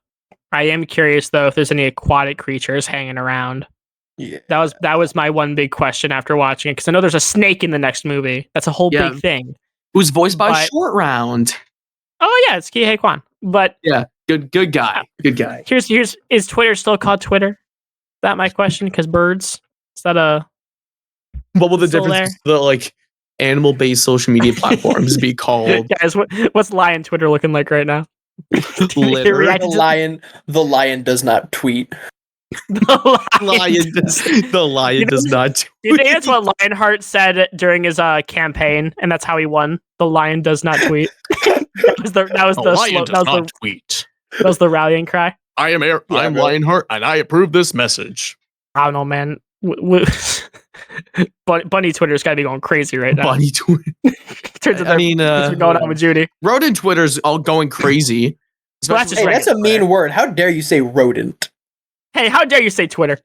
I am curious though if there's any aquatic creatures hanging around. Yeah. That was my one big question after watching it, because I know there's a snake in the next movie. That's a whole Yeah. big thing. Who's voiced by But- Short Round? Oh yeah, it's Kihei Kwan. But Yeah, good guy. Good guy. here's is Twitter still called Twitter? Is that my question? Because birds. Is that a What will the Still difference the like animal-based social media platforms be called? guys? What's lion Twitter looking like right now? Litter. react- The lion does not tweet. The The lion does not. You think that's what Lionheart said during his campaign, and that's how he won? The lion does not tweet. that was the tweet. that was the rallying cry. I'm bro. Lionheart, and I approve this message. I don't know, man. Bunny Twitter's got to be going crazy right now. Bunny tweet. Turns out I mean, what's been going on with Judy. rodent Twitter's all going crazy. Well, that's just Hey, regular that's a Twitter. mean word. How dare you say rodent? Hey, how dare you say Twitter?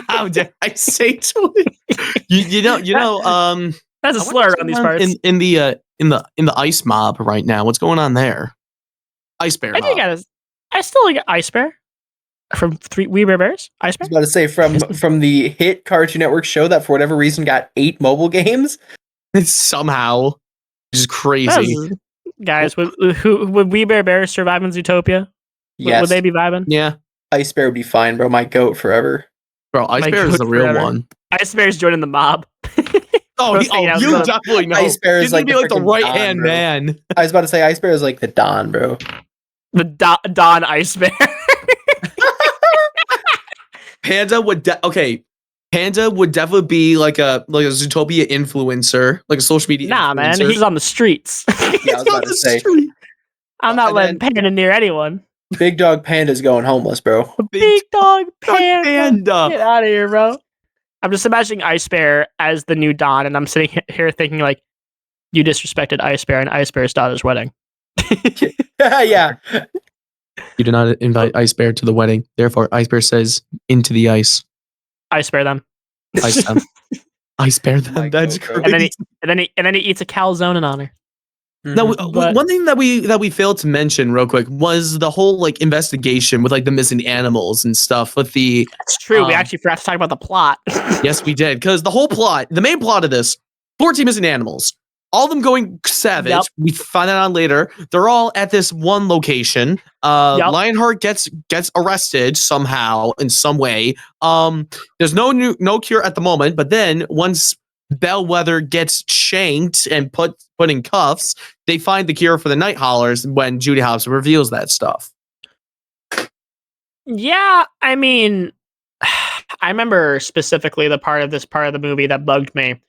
How dare I say Twitter? you know. That's a I wonder slur what's around these going on parts. in the ice mob right now. What's going on there? Ice bear. I think mob. I still like Ice Bear from We Bear Bears. Ice I Bear. was about to say from the hit Cartoon Network show that for whatever reason got 8 mobile games. It's somehow just crazy. That was- guys, would We Bear Bears survive in Zootopia? Yes, Would they be vibing? Yeah, Ice Bear would be fine, bro. My goat forever. bro. Ice My bear is goat the real forever. one. Ice Bear's joining the mob. Oh, Roasting out you the- definitely know. Ice Bear is He's like gonna be the like the freaking right hand Don, bro. man. I was about to say Ice Bear is like the Don, bro. The Don Ice Bear. Panda would definitely be like a Zootopia influencer, like a social media. Nah, man, influencer. he's on the streets. Yeah, I was about to say I'm not And letting then- Panda near anyone. Big Dog Panda's going homeless, bro. Big dog Panda. Panda. Get out of here, bro. I'm just imagining Ice Bear as the new Don, and I'm sitting here thinking like, you disrespected Ice Bear and Ice Bear's daughter's wedding. Yeah. You did not invite Ice Bear to the wedding. Therefore, Ice Bear says, "Into the ice." Ice Bear them. Ice them. Ice Bear them. My That's God, bro. crazy. And then he eats a calzone in honor. Now, Mhm. But- one thing that we failed to mention real quick was the whole like investigation with like the missing animals and stuff. With the It's true. We Um, actually forgot to talk about the plot. yes, we did, because the main plot of this, 14 missing animals, all of them going savage. Yep. We find that out later. They're all at this one location. Yep. Lionheart gets arrested somehow in some way. There's no cure at the moment, but then once Bellwether gets shanked and put in cuffs, they find the cure for the Night Howlers when Judy Hopps reveals that stuff. Yeah, I mean, I remember specifically the part of the movie that bugged me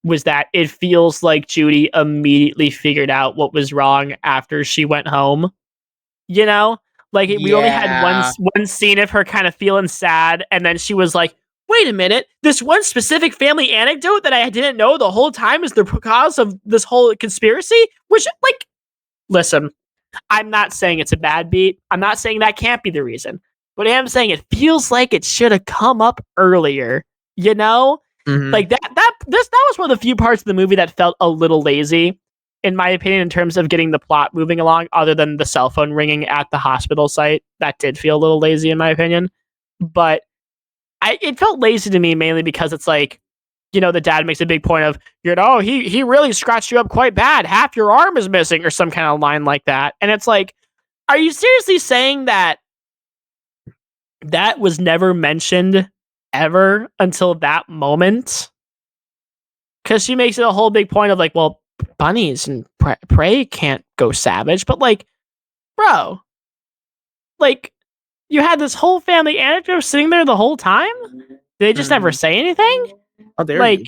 was that it feels like Judy immediately figured out what was wrong after she went home. You know, like we only had one scene of her kind of feeling sad, and then she was like, "Wait a minute! This one specific family anecdote that I didn't know the whole time is the cause of this whole conspiracy." Which, like, listen, I'm not saying it's a bad beat. I'm not saying that can't be the reason, but I am saying it feels like it should have come up earlier. You know, like that was one of the few parts of the movie that felt a little lazy, in my opinion, in terms of getting the plot moving along, other than the cell phone ringing at the hospital site. That did feel a little lazy, in my opinion. But it felt lazy to me mainly because it's like, you know, the dad makes a big point of, you know, he really scratched you up quite bad. Half your arm is missing, or some kind of line like that. And it's like, are you seriously saying that was never mentioned ever until that moment? Because she makes it a whole big point of like, well, bunnies and prey can't go savage, but like, bro, like, you had this whole family anecdote sitting there the whole time. Did they just never say anything? How dare Like, you?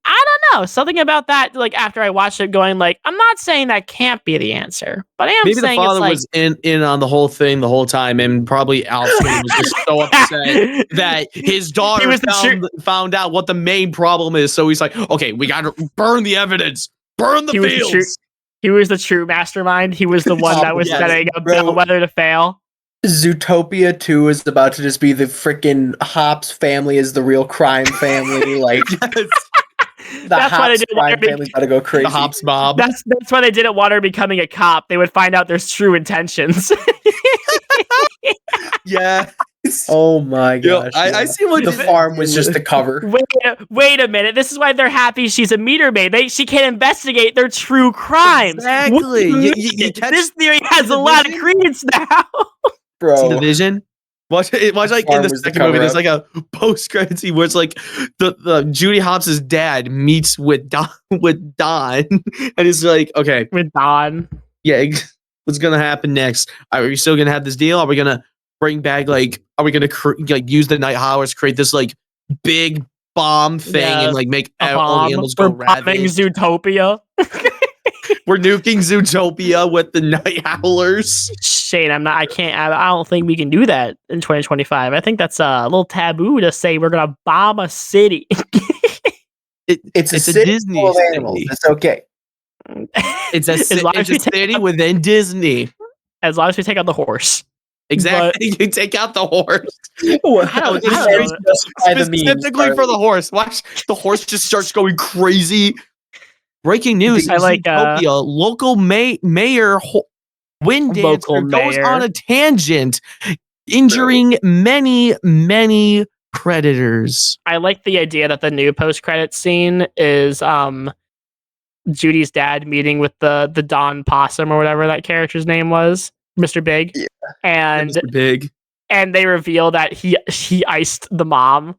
I don't know, something about that. Like, after I watched it, going like, I'm not saying that can't be the answer, but I am Maybe the saying father it's like, was in on the whole thing the whole time, and probably Alfred was just so upset that his daughter found out what the main problem is. So he's like, okay, we got to burn the evidence, burn the fields. He was the true mastermind. He was the one that was setting up whether to fail. Zootopia 2 is about to just be the freaking Hops family is the real crime family. Like, that's why they did crime family's about to go crazy. The Hops mob. That's why they didn't want her becoming a cop. They would find out their true intentions. Yeah. Oh my gosh. I see what the farm was just the cover. Wait a minute. This is why they're happy she's a meter maid. She can't investigate their true crimes. Exactly. This theory has a lot of credence now. Bro. See the vision? Watch like in the second movie, there's like a post-credit scene where it's like the Judy Hopps' dad meets with Don, and it's like, okay, with Don. Yeah, what's gonna happen next? Are we still gonna have this deal? Are we gonna bring back are we gonna use the Night Howlers, create this like big bomb thing and like make all the animals go ravage? Zootopia. We're nuking Zootopia with the Night Howlers. Shane, I don't think we can do that in 2025. I think that's a little taboo to say we're gonna bomb a city. It's a city Disney full of animals. It's okay. It's a city within Disney. As long as we take out the horse. Exactly. You take out the horse. Specifically for the horse. Watch the horse just starts going crazy. Breaking news. I like Zootopia, local mayor wind dancer goes on a tangent, injuring many predators. I like the idea that the new post-credit scene is Judy's dad meeting with the Don Possum or whatever that character's name was, Mr. Big. Yeah. And Mr. Big. And they reveal that he iced the mom.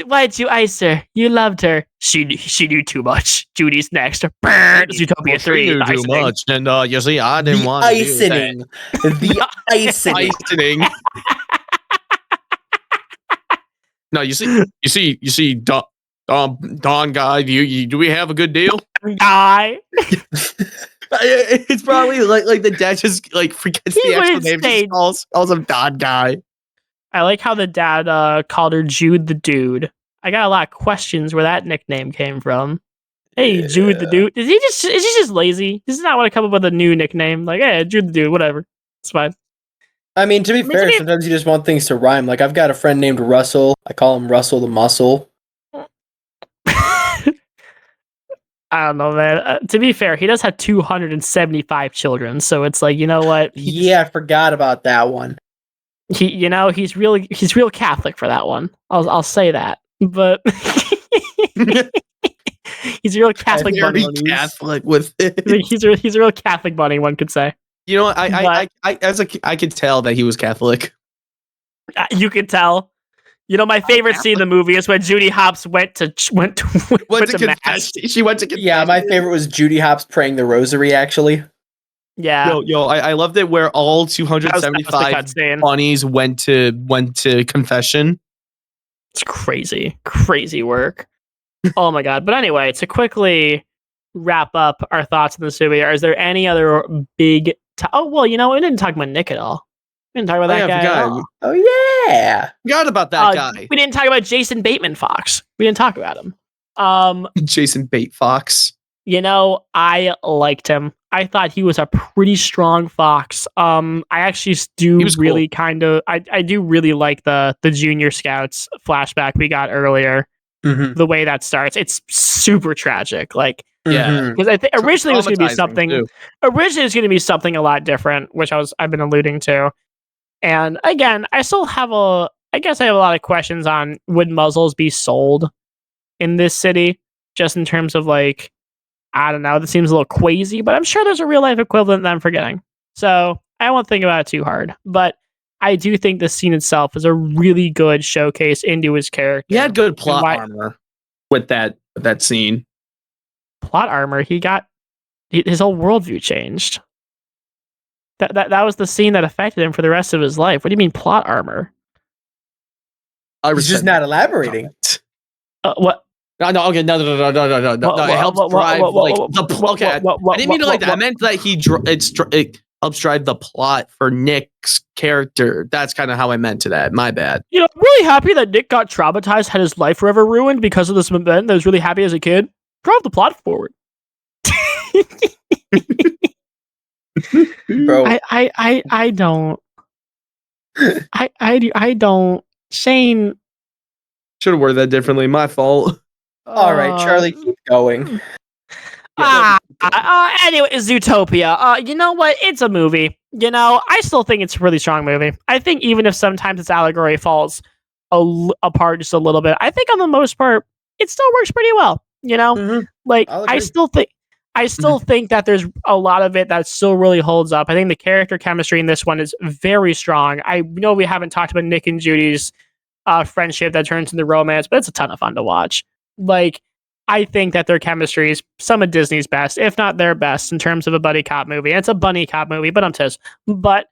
Why'd you ice her? You loved her. She knew too much. Judy's next. Zootopia 3. She knew too much, and you see, I didn't want to do that. The icing. No, you see, Don guy. Do we have a good deal? Guy. It's probably like the dad just like forgets the actual name. Just calls him Don guy. I like how the dad called her Jude the Dude. I got a lot of questions where that nickname came from. Hey, Jude the Dude. Is he just lazy? Does he not want to come up with a new nickname? Like, hey, Jude the Dude, whatever. It's fine. I mean, to be fair, sometimes you just want things to rhyme. Like, I've got a friend named Russell. I call him Russell the Muscle. I don't know, man. To be fair, he does have 275 children, so it's like, you know what? I forgot about that one. He's real Catholic for that one. I'll say that, but he's a real Catholic bunny. Catholic with it. He's a real Catholic bunny, one could say. You know what? I could tell that he was Catholic. You could tell. You know, my favorite scene in the movie is when Judy Hopps went to mass. She went to confess. Yeah, my favorite was Judy Hopps praying the rosary, actually. Yeah. I loved it where all 275 bunnies went to confession. It's crazy work. Oh my god! But anyway, to quickly wrap up our thoughts on this movie, is there any other big? Oh well, we didn't talk about Nick at all. We didn't talk about that guy at all. Oh yeah, Forgot about that guy. We didn't talk about Jason Bateman Fox. We didn't talk about him. Jason Bate Fox. I liked him. I thought he was a pretty strong fox. I actually do really cool. I do really like the Junior Scouts flashback we got earlier. Mm-hmm. The way that starts, it's super tragic. Like, Yeah, because I think originally it was going to be something. Too. Originally, it was going to be something a lot different, which I've been alluding to. And again, I have a lot of questions on would muzzles be sold in this city, just in terms of like, I don't know, that seems a little crazy, but I'm sure there's a real life equivalent that I'm forgetting. So I won't think about it too hard. But I do think the scene itself is a really good showcase into his character. He had good plot armor with that scene. Plot armor. His whole worldview changed. That was the scene that affected him for the rest of his life. What do you mean plot armor? He's just not elaborating. What? No, okay, no. It helps drive okay. I didn't mean it like that. I meant that it helps drive the plot for Nick's character. That's kind of how I meant to that. My bad. I'm really happy that Nick got traumatized, had his life forever ruined because of this event. That was really happy as a kid. Drive the plot forward. Bro, I don't. I don't. Shane should have worded that differently. My fault. All right, Charlie, keep going. Anyway, Zootopia. You know what? It's a movie. I still think it's a really strong movie. I think even if sometimes its allegory falls apart just a little bit, I think on the most part, it still works pretty well. Mm-hmm. Like I still think that there's a lot of it that still really holds up. I think the character chemistry in this one is very strong. I know we haven't talked about Nick and Judy's friendship that turns into romance, but it's a ton of fun to watch. Like, I think that their chemistry is some of Disney's best, if not their best, in terms of a buddy cop movie. And it's a bunny cop movie, but I'm pissed. But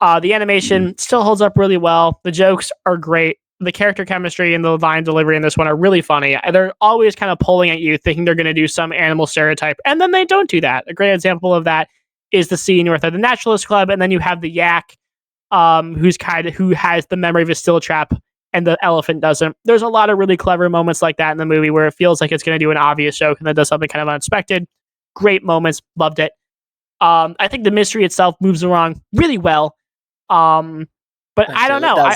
the animation still holds up really well. The jokes are great. The character chemistry and the line delivery in this one are really funny. They're always kind of pulling at you, thinking they're going to do some animal stereotype, and then they don't do that. A great example of that is the scene where they're at the Naturalist Club, and then you have the yak, who has the memory of a still trap, and the elephant doesn't. There's a lot of really clever moments like that in the movie where it feels like it's going to do an obvious joke and then does something kind of unexpected. Great moments. Loved it. I think the mystery itself moves along really well. But I don't know.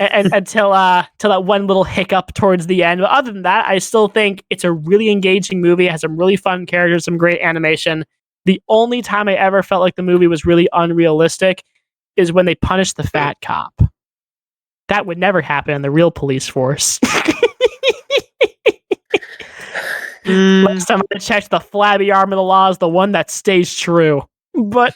Until that one little hiccup towards the end. But other than that, I still think it's a really engaging movie. It has some really fun characters, some great animation. The only time I ever felt like the movie was really unrealistic is when they punished the fat cop. That would never happen in the real police force. Last time I checked, the flabby arm of the law is the one that stays true. But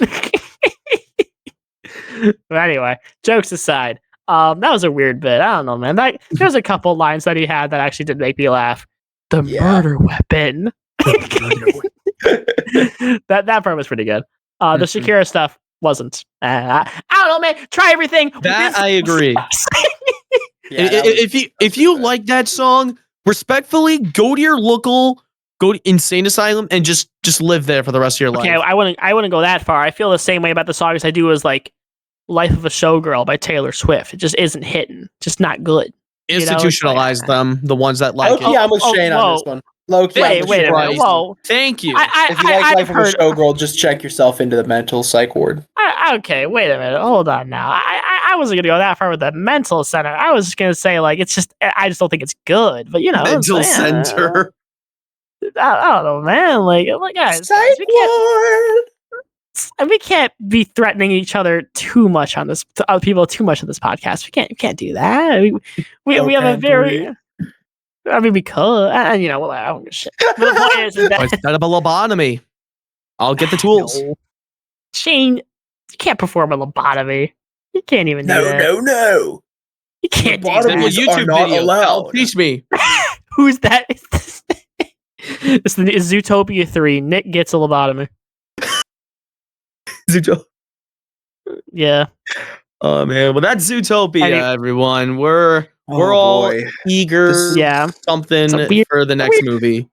anyway, jokes aside, that was a weird bit. I don't know, man. There's a couple lines that he had that actually did make me laugh. The murder weapon. That part was pretty good. The Shakira stuff wasn't. I don't know, man. Try everything. That I agree. If you like that song, respectfully, go to insane asylum and just live there for the rest of your life. Okay, I wouldn't go that far. I feel the same way about the song as I do as like Life of a Showgirl by Taylor Swift. It just isn't hitting. Just not good. Institutionalize them, the ones that like it. Yeah, I'm with Shane on this one. Low-key, wait a minute. Whoa. Thank you. If you like Life of a Showgirl, just check yourself into the mental psych ward. Okay, wait a minute. Hold on now. I wasn't gonna go that far with the mental center. I was just gonna say like it's just I just don't think it's good. But mental center. I don't know, man. Like guys, we can't be threatening each other too much on this. People too much on this podcast. We can't do that. We have a very. I mean, we could, and I don't give a shit. But the point is that set up a lobotomy. I'll get the tools. No. Shane, you can't perform a lobotomy. You can't even do that. No. You can't do that. YouTube video. Teach me. Who's that? It's Zootopia 3. Nick gets a lobotomy. Zootopia. Yeah. Oh man. Well, that's Zootopia, everyone. We're We're Oh, all boy. eager Yeah. something It's a weird- for the next movie.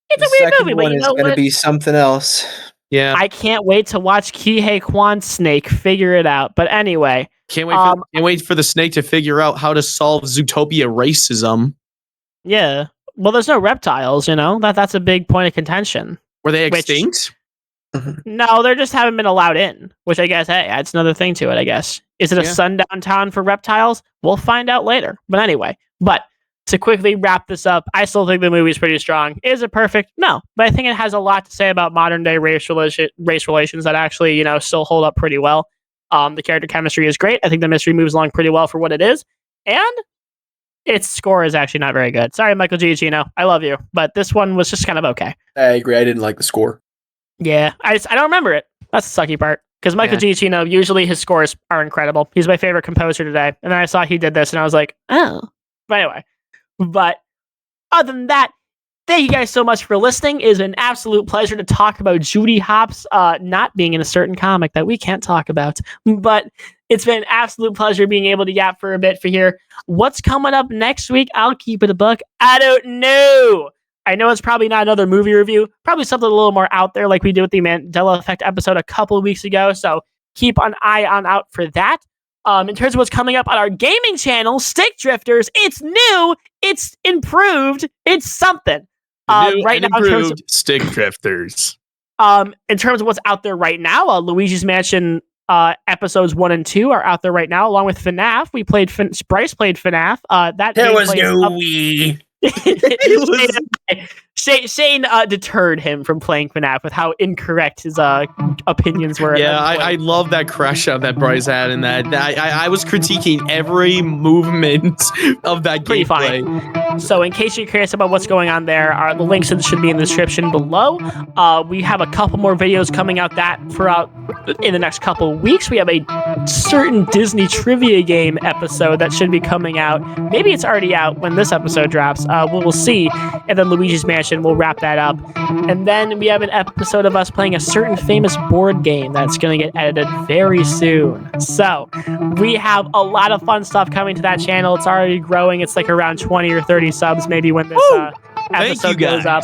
It's The a weird second movie, but one you is know going to what? be something else. Yeah. I can't wait to watch Kihei Kwan Snake figure it out. But anyway, Can't wait for the snake to figure out how to solve Zootopia racism. yeah. Well, there's no reptiles, you know? That's a big point of contention. Were they Which- extinct? No, they just haven't been allowed in, which I guess, hey, adds another thing to it, I guess. Is it a Yeah. sundown town for reptiles? We'll find out later. But anyway, to quickly wrap this up, I still think the movie's pretty strong. Is it perfect? No. But I think it has a lot to say about modern day race relations that actually, still hold up pretty well. The character chemistry is great. I think the mystery moves along pretty well for what it is. And its score is actually not very good. Sorry, Michael Giacchino. I love you. But this one was just kind of okay. I agree. I didn't like the score. Yeah, I don't remember it. That's the sucky part. Because Michael Giacchino, usually his scores are incredible. He's my favorite composer today. And then I saw he did this and I was like, oh. But anyway. But other than that, thank you guys so much for listening. It is an absolute pleasure to talk about Judy Hopps not being in a certain comic that we can't talk about. But it's been an absolute pleasure being able to yap for a bit for here. What's coming up next week? I'll keep it a buck. I don't know. I know it's probably not another movie review. Probably something a little more out there like we did with the Mandela Effect episode a couple of weeks ago. So keep an eye out for that. In terms of what's coming up on our gaming channel, Stick Drifters, it's new, it's improved, it's something. Right now, improved Stick Drifters. In terms of what's out there right now, Luigi's Mansion episodes 1 and 2 are out there right now, along with FNAF. Brice played FNAF. There was no Wii. Shane deterred him from playing FNAF with how incorrect his opinions were. Yeah, I love that crash out that Brice had in that. I was critiquing every movement of that Pretty gameplay. funny. So in case you're curious about what's going on there, the links should be in the description below. We have a couple more videos coming out in the next couple of weeks. We have a certain Disney trivia game episode that should be coming out. Maybe it's already out when this episode drops. We'll see. And then Luigi's Mansion, we'll wrap that up. And then we have an episode of us playing a certain famous board game that's going to get edited very soon. So we have a lot of fun stuff coming to that channel. It's already growing. It's like around 20 or 30 subs maybe when this episode goes up.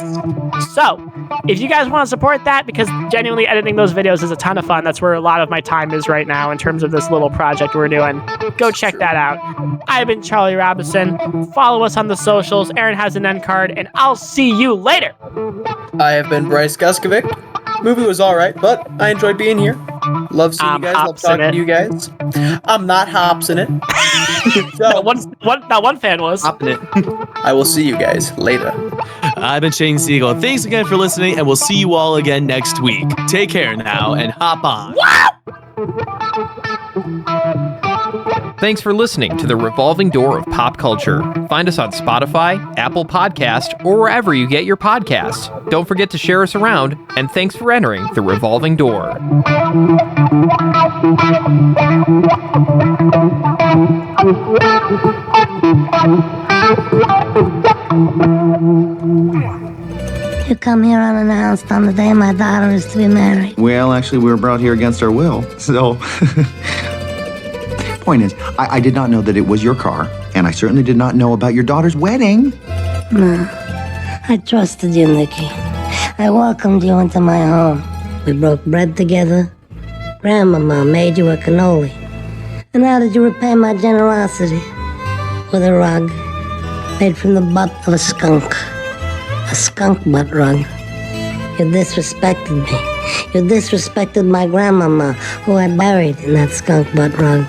So if you guys want to support that, because genuinely editing those videos is a ton of fun. That's where a lot of my time is right now in terms of this little project we're doing. Go check that out. I've been Charlie Robison. Follow us on the socials. Aaron has an end card, and I'll see you later. I have been Brice Guskovict. Movie was all right, but I enjoyed being here. Love seeing you guys. Love talking to you guys. I'm not hops in it. So, one fan was. Hopping it. I will see you guys later. I've been Shane Sygiel. Thanks again for listening, and we'll see you all again next week. Take care now, and hop on. Thanks for listening to the Revolving Door of Pop Culture. Find us on Spotify, Apple Podcast, or wherever you get your podcasts. Don't forget to share us around, and thanks for entering the Revolving Door. You come here unannounced on the day my daughter is to be married. Well, actually, we were brought here against our will. So, point is, I did not know that it was your car, and I certainly did not know about your daughter's wedding. No, I trusted you, Nikki. I welcomed you into my home. We broke bread together. Grandmama made you a cannoli. And how did you repay my generosity? With a rug made from the butt of a skunk. A skunk butt rug. You disrespected me. You disrespected my grandmama, who I buried in that skunk butt rug.